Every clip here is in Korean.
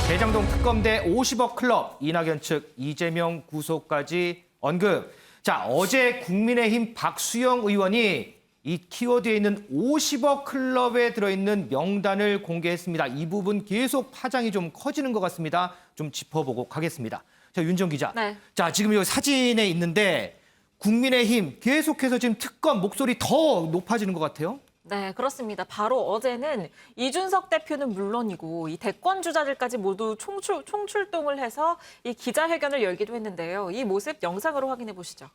대장동 특검대 50억 클럽, 이낙연 측 이재명 구속까지 언급. 자, 어제 국민의힘 박수영 의원이 이 키워드에 있는 50억 클럽에 들어있는 명단을 공개했습니다. 이 부분 계속 파장이 좀 커지는 것 같습니다. 좀 짚어보고 가겠습니다. 자, 윤정 기자. 네. 자, 지금 이 사진에 있는데 국민의힘 계속해서 지금 특검 목소리 더 높아지는 것 같아요. 네, 그렇습니다. 바로 어제는 이준석 대표는 물론이고 이 대권 주자들까지 모두 총출동을 해서 이 기자회견을 열기도 했는데요. 이 모습 영상으로 확인해 보시죠.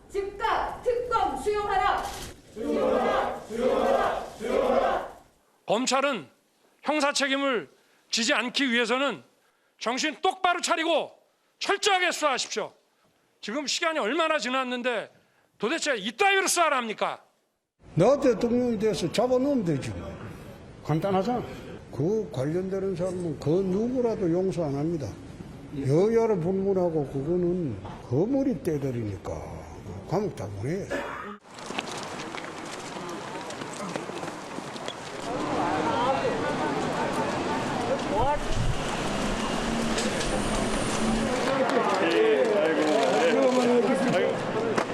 즉각 특검 수용하라. 수용하라. 수용하라. 수용하라. 검찰은 형사 책임을 지지 않기 위해서는 정신 똑바로 차리고 철저하게 수사하십시오. 지금 시간이 얼마나 지났는데 도대체 이따위로 수사를 합니까? 너 대통령이 돼서 잡아놓으면 되지. 간단하잖아. 그 관련되는 사람은 그 누구라도 용서 안 합니다. 여야를 불문하고 그거는 거물이 떼들이니까 감옥 다 보내.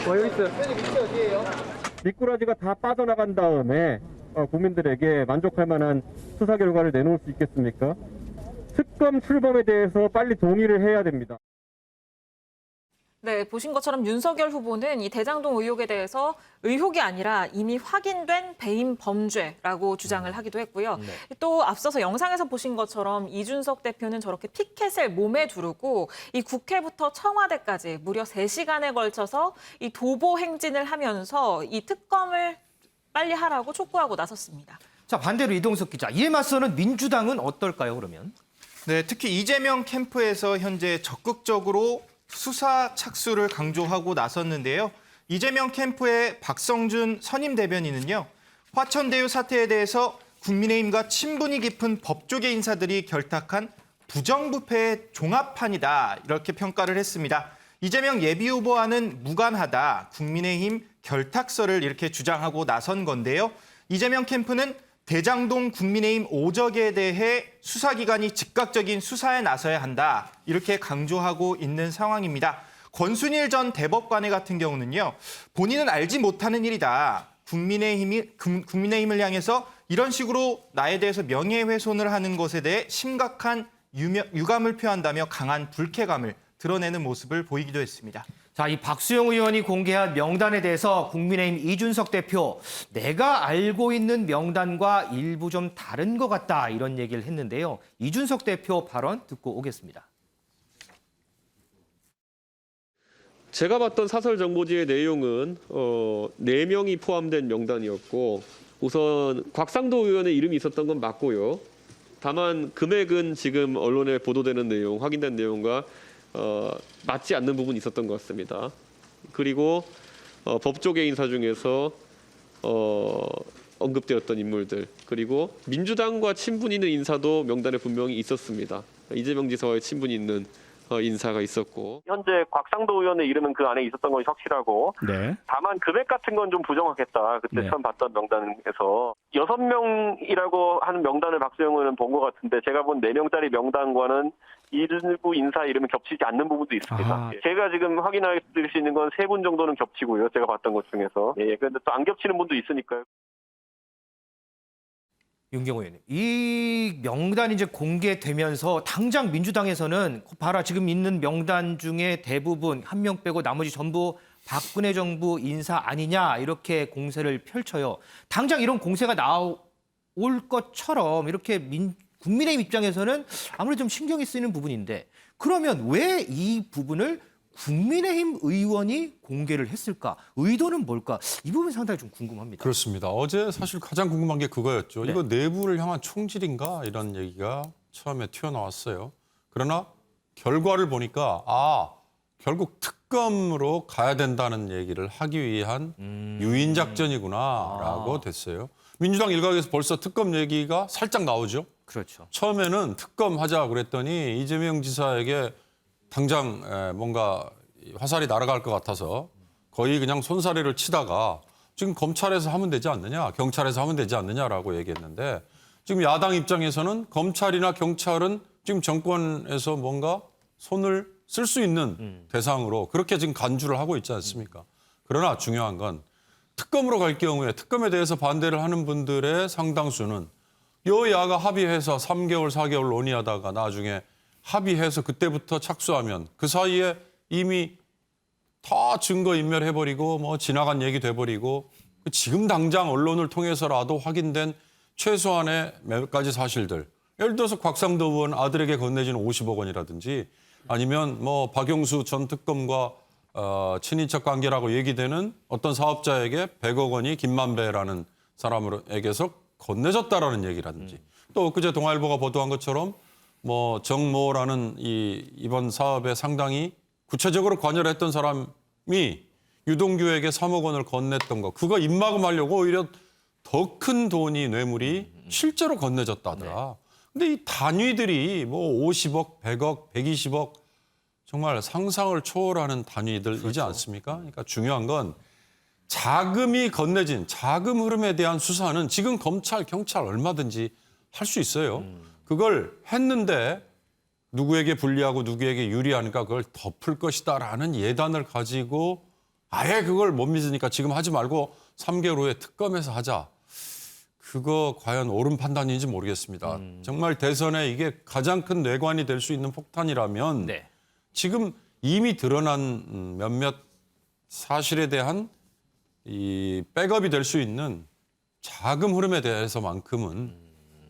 여기 있어요. 미꾸라지가 다 빠져나간 다음에 국민들에게 만족할 만한 수사 결과를 내놓을 수 있겠습니까? 특검 출범에 대해서 빨리 동의를 해야 됩니다. 네, 보신 것처럼 윤석열 후보는 이 대장동 의혹에 대해서 의혹이 아니라 이미 확인된 배임 범죄라고 주장을 하기도 했고요. 네. 또 앞서서 영상에서 보신 것처럼 이준석 대표는 저렇게 피켓을 몸에 두르고 이 국회부터 청와대까지 무려 3시간에 걸쳐서 이 도보 행진을 하면서 이 특검을 빨리 하라고 촉구하고 나섰습니다. 자, 반대로 이동석 기자. 이에 맞서는 민주당은 어떨까요, 그러면? 네, 특히 이재명 캠프에서 현재 적극적으로 수사 착수를 강조하고 나섰는데요. 이재명 캠프의 박성준 선임 대변인은요. 화천대유 사태에 대해서 국민의힘과 친분이 깊은 법조계 인사들이 결탁한 부정부패의 종합판이다. 이렇게 평가를 했습니다. 이재명 예비후보와는 무관하다. 국민의힘 결탁설을 이렇게 주장하고 나선 건데요. 이재명 캠프는 대장동 국민의힘 오적에 대해 수사기관이 즉각적인 수사에 나서야 한다. 이렇게 강조하고 있는 상황입니다. 권순일 전 대법관의 같은 경우는요. 본인은 알지 못하는 일이다. 국민의힘을 향해서 이런 식으로 나에 대해서 명예훼손을 하는 것에 대해 심각한 유감을 표한다며 강한 불쾌감을 드러내는 모습을 보이기도 했습니다. 자, 이 박수영 의원이 공개한 명단에 대해서 국민의힘 이준석 대표, 내가 알고 있는 명단과 일부 좀 다른 것 같다, 이런 얘기를 했는데요. 이준석 대표 발언 듣고 오겠습니다. 제가 봤던 사설 정보지의 내용은 4명이 포함된 명단이었고, 우선 곽상도 의원의 이름이 있었던 건 맞고요. 다만 금액은 지금 언론에 보도되는 내용, 확인된 내용과 맞지 않는 부분이 있었던 것 같습니다. 그리고 법조계 인사 중에서 언급되었던 인물들, 그리고 민주당과 친분 있는 인사도 명단에 분명히 있었습니다. 이재명 지사와의 친분이 있는 인사가 있었고, 현재 곽상도 의원의 이름은 그 안에 있었던 것이 확실하고, 네. 다만 금액 같은 건 좀 부정하겠다. 그때 네. 처음 봤던 명단에서 6명이라고 하는 명단을 박수영 의원은 본 것 같은데, 제가 본 4명짜리 명단과는 일부 인사 이름이 겹치지 않는 부분도 있습니다. 아. 제가 지금 확인할 수 있는 건 3분 정도는 겹치고요. 제가 봤던 것 중에서. 예, 그런데 또 안 겹치는 분도 있으니까요. 윤경호 의원님, 이 명단이 이제 공개되면서 당장 민주당에서는 봐라, 지금 있는 명단 중에 대부분 한 명 빼고 나머지 전부 박근혜 정부 인사 아니냐, 이렇게 공세를 펼쳐요. 당장 이런 공세가 나올 것처럼 이렇게 국민의힘 입장에서는 아무래도 좀 신경이 쓰이는 부분인데, 그러면 왜 이 부분을 국민의힘 의원이 공개를 했을까? 의도는 뭘까? 이 부분이 상당히 좀 궁금합니다. 그렇습니다. 어제 사실 가장 궁금한 게 그거였죠. 네. 이거 내부를 향한 총질인가? 이런 얘기가 처음에 튀어나왔어요. 그러나 결과를 보니까 결국 특검으로 가야 된다는 얘기를 하기 위한 유인작전이구나라고 됐어요. 민주당 일각에서 벌써 특검 얘기가 살짝 나오죠. 그렇죠. 처음에는 특검 하자 그랬더니 이재명 지사에게 당장 뭔가 화살이 날아갈 것 같아서 거의 그냥 손사래를 치다가 지금 검찰에서 하면 되지 않느냐, 경찰에서 하면 되지 않느냐라고 얘기했는데 지금 야당 입장에서는 검찰이나 경찰은 지금 정권에서 뭔가 손을 쓸 수 있는 대상으로 그렇게 지금 간주를 하고 있지 않습니까? 그러나 중요한 건 특검으로 갈 경우에 특검에 대해서 반대를 하는 분들의 상당수는 여야가 합의해서 3개월, 4개월 논의하다가 나중에 합의해서 그때부터 착수하면 그 사이에 이미 다 증거인멸해버리고 뭐 지나간 얘기 돼버리고 지금 당장 언론을 통해서라도 확인된 최소한의 몇 가지 사실들. 예를 들어서 곽상도 의원 아들에게 건네진 50억 원이라든지 아니면 뭐 박영수 전 특검과 친인척 관계라고 얘기되는 어떤 사업자에게 100억 원이 김만배라는 사람에게서 건네졌다라는 얘기라든지 또 엊그제 동아일보가 보도한 것처럼 뭐 정모라는 이번 사업에 상당히 구체적으로 관여를 했던 사람이 유동규에게 3억 원을 건넸던 거 그거 입막음하려고 오히려 더 큰 돈이 뇌물이 실제로 건네졌다 하더라. 근데 이 단위들이 뭐 50억, 100억, 120억 정말 상상을 초월하는 단위들이지 않습니까? 그러니까 중요한 건 자금이 건네진 자금 흐름에 대한 수사는 지금 검찰, 경찰 얼마든지 할 수 있어요. 그걸 했는데 누구에게 불리하고 누구에게 유리하니까 그걸 덮을 것이다라는 예단을 가지고 아예 그걸 못 믿으니까 지금 하지 말고 3개월 후에 특검에서 하자. 그거 과연 옳은 판단인지 모르겠습니다. 정말 대선에 이게 가장 큰 뇌관이 될 수 있는 폭탄이라면 네. 지금 이미 드러난 몇몇 사실에 대한 이 백업이 될 수 있는 자금 흐름에 대해서만큼은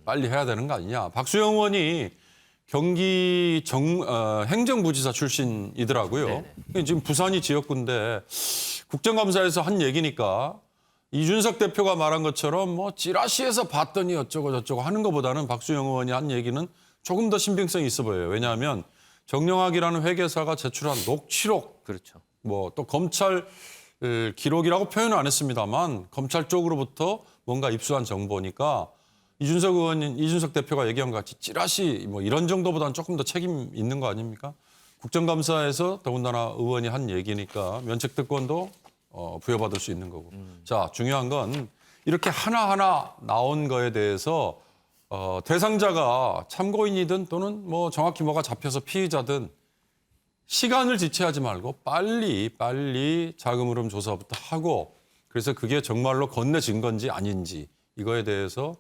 빨리 해야 되는 거 아니냐. 박수영 의원이 경기 행정부지사 출신이더라고요. 지금 부산이 지역구인데 국정감사에서 한 얘기니까 이준석 대표가 말한 것처럼 뭐 찌라시에서 봤더니 어쩌고 저쩌고 하는 것보다는 박수영 의원이 한 얘기는 조금 더 신빙성이 있어 보여요. 왜냐하면 정영학이라는 회계사가 제출한 녹취록, 그렇죠. 뭐 또 검찰 기록이라고 표현은 안 했습니다만 검찰 쪽으로부터 뭔가 입수한 정보니까 이준석 대표가 얘기한 것 같이 찌라시 뭐 이런 정도보다는 조금 더 책임 있는 거 아닙니까? 국정감사에서 더군다나 의원이 한 얘기니까 면책특권도 부여받을 수 있는 거고. 자, 중요한 건 이렇게 하나하나 나온 거에 대해서 대상자가 참고인이든 또는 뭐 정확히 뭐가 잡혀서 피의자든 시간을 지체하지 말고 빨리 자금 흐름 조사부터 하고 그래서 그게 정말로 건네진 건지 아닌지 이거에 대해서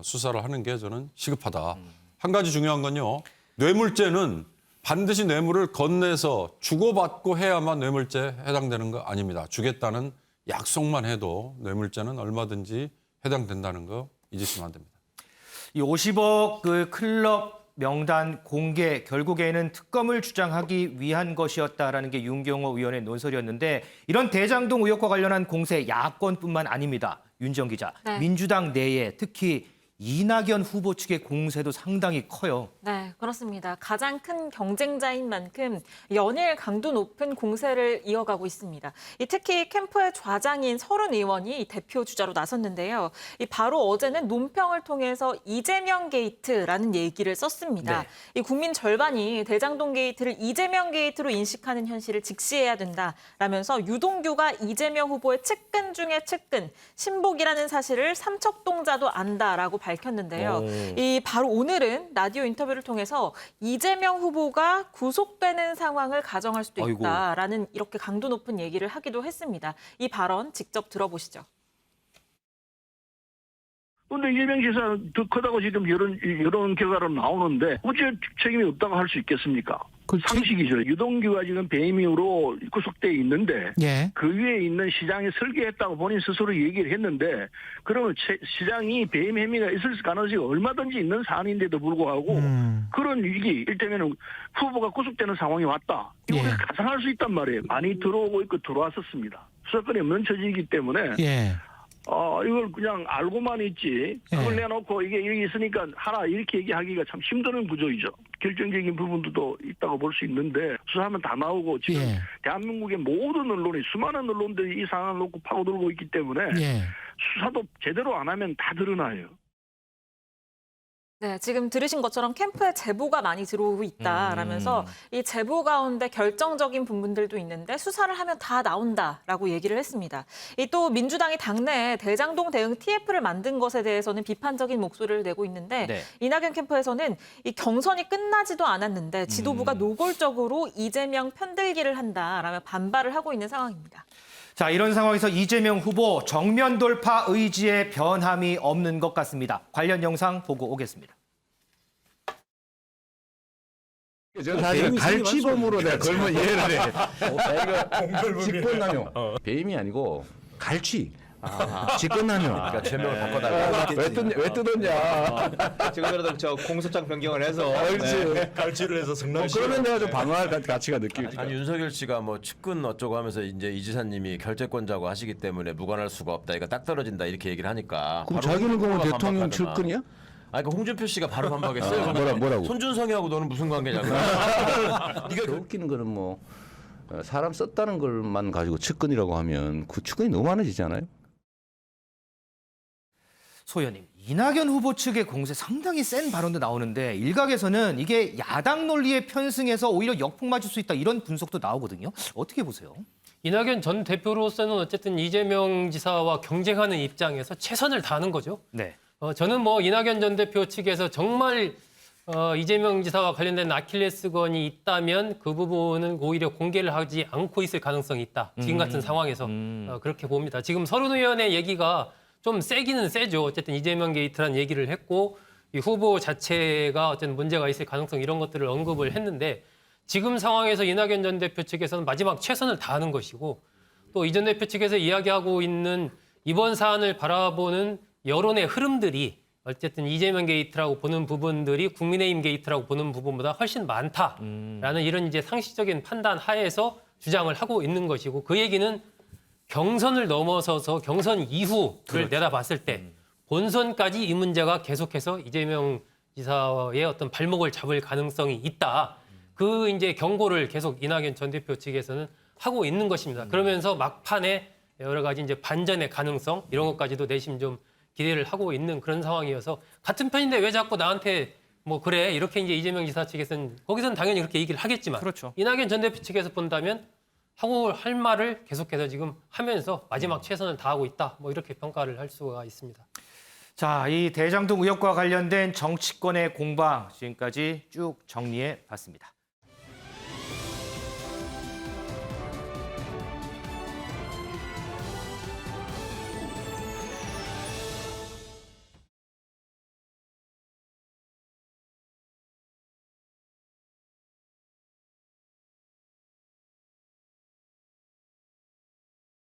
수사를 하는 게 저는 시급하다. 한 가지 중요한 건요. 뇌물죄는 반드시 뇌물을 건네서 주고받고 해야만 뇌물죄에 해당되는 거 아닙니다. 주겠다는 약속만 해도 뇌물죄는 얼마든지 해당된다는 거 잊으시면 안 됩니다. 이 50억 그 클럽 명단 공개 결국에는 특검을 주장하기 위한 것이었다라는 게 윤경호 의원의 논설이었는데 이런 대장동 의혹과 관련한 공세 야권뿐만 아닙니다. 윤지영 기자. 네. 민주당 내에 특히 이낙연 후보 측의 공세도 상당히 커요. 네, 그렇습니다. 가장 큰 경쟁자인 만큼 연일 강도 높은 공세를 이어가고 있습니다. 특히 캠프의 좌장인 서른 의원이 대표 주자로 나섰는데요. 바로 어제는 논평을 통해서 이재명 게이트라는 얘기를 썼습니다. 네. 국민 절반이 대장동 게이트를 이재명 게이트로 인식하는 현실을 직시해야 된다라면서 유동규가 이재명 후보의 측근 중에 측근, 신복이라는 사실을 삼척동자도 안다라고 밝혔는데요. 바로 오늘은 라디오 인터뷰를 통해서 이재명 후보가 구속되는 상황을 가정할 수도 있다라는 이렇게 강도 높은 얘기를 하기도 했습니다. 이 발언 직접 들어보시죠. 그런데 이재명 지사 더 크다고 지금 이런 결과로 나오는데 어째 책임이 없다고 할 수 있겠습니까? 상식이죠. 유동규가 지금 배임 이후로 구속돼 있는데 그 위에 있는 시장이 설계했다고 본인 스스로 얘기를 했는데 그러면 시장이 배임 혐의가 있을 가능성이 얼마든지 있는 사안인데도 불구하고 그런 위기, 이를테면 후보가 구속되는 상황이 왔다. 이거 우리가 가상할 수 있단 말이에요. 많이 들어오고 있고 들어왔었습니다. 수사권이 없는 처지이기 때문에 이걸 그냥 알고만 있지 그걸 내놓고 이게 여기 있으니까 하라 이렇게 얘기하기가 참 힘드는 구조이죠. 결정적인 부분도 있다고 볼 수 있는데 수사하면 다 나오고 지금 대한민국의 모든 언론이 수많은 언론들이 이 상황을 놓고 파고들고 있기 때문에 수사도 제대로 안 하면 다 드러나요. 네, 지금 들으신 것처럼 캠프에 제보가 많이 들어오고 있다라면서 이 제보 가운데 결정적인 부분들도 있는데 수사를 하면 다 나온다라고 얘기를 했습니다. 이 또 민주당이 당내에 대장동 대응 TF를 만든 것에 대해서는 비판적인 목소리를 내고 있는데 네. 이낙연 캠프에서는 이 경선이 끝나지도 않았는데 지도부가 노골적으로 이재명 편들기를 한다라며 반발을 하고 있는 상황입니다. 자, 이런 상황에서 이재명 후보 정면 돌파 의지에 변함이 없는 것 같습니다. 관련 영상 보고 오겠습니다. 저는 사실 갈치범으로 내가 걸면 이해를 해. 이거 직권남용. 배임이 아니고 갈치. 직권남용. 그러니까 죄명을 바꿔달라. 왜 뜯었냐. 지금이라도 저 공소장 변경을 해서 그렇지. 갈치를 해서 성남시. 그러면 내가 좀 방어할 가치가 느끼지. 아니 윤석열 씨가 뭐 측근 어쩌고 하면서 이제 이 지사님이 결재권자고 하시기 때문에 무관할 수가 없다. 이거 딱 떨어진다 이렇게 얘기를 하니까. 그럼 바로 자기는 그러면 홍준표가 대통령 반박하더만. 측근이야? 아니 그 홍준표 씨가 바로 반박했어요. 뭐라고? 손준성이하고 너는 무슨 관계냐고. 더 웃기는 거는 뭐 사람 썼다는 것만 가지고 측근이라고 하면 그 측근이 너무 많아지잖아요. 소 의원님, 이낙연 후보 측의 공세 상당히 센 발언도 나오는데 일각에서는 이게 야당 논리에 편승해서 오히려 역풍 맞을 수 있다 이런 분석도 나오거든요. 어떻게 보세요? 이낙연 전 대표로서는 어쨌든 이재명 지사와 경쟁하는 입장에서 최선을 다하는 거죠. 네. 저는 뭐 이낙연 전 대표 측에서 정말 이재명 지사와 관련된 아킬레스건이 있다면 그 부분은 오히려 공개를 하지 않고 있을 가능성이 있다. 지금 같은 상황에서 그렇게 봅니다. 지금 서른 의원의 얘기가 좀 세기는 세죠. 어쨌든 이재명 게이트란 얘기를 했고 이 후보 자체가 어쨌든 문제가 있을 가능성 이런 것들을 언급을 했는데 지금 상황에서 이낙연 전 대표 측에서는 마지막 최선을 다하는 것이고 또 이 전 대표 측에서 이야기하고 있는 이번 사안을 바라보는 여론의 흐름들이 어쨌든 이재명 게이트라고 보는 부분들이 국민의힘 게이트라고 보는 부분보다 훨씬 많다라는 이런 이제 상식적인 판단 하에서 주장을 하고 있는 것이고 그 얘기는 경선을 넘어서서 경선 이후를 내다봤을 때 본선까지 이 문제가 계속해서 이재명 지사의 어떤 발목을 잡을 가능성이 있다. 그 이제 경고를 계속 이낙연 전 대표 측에서는 하고 있는 것입니다. 그러면서 막판에 여러 가지 이제 반전의 가능성 이런 것까지도 내심 좀 기대를 하고 있는 그런 상황이어서 같은 편인데 왜 자꾸 나한테 뭐 그래 이렇게 이제 이재명 지사 측에서는 거기서는 당연히 그렇게 얘기를 하겠지만 그렇죠. 이낙연 전 대표 측에서 본다면 하고 할 말을 계속해서 지금 하면서 마지막 최선을 다하고 있다. 뭐 이렇게 평가를 할 수가 있습니다. 자, 이 대장동 의혹과 관련된 정치권의 공방 지금까지 쭉 정리해 봤습니다.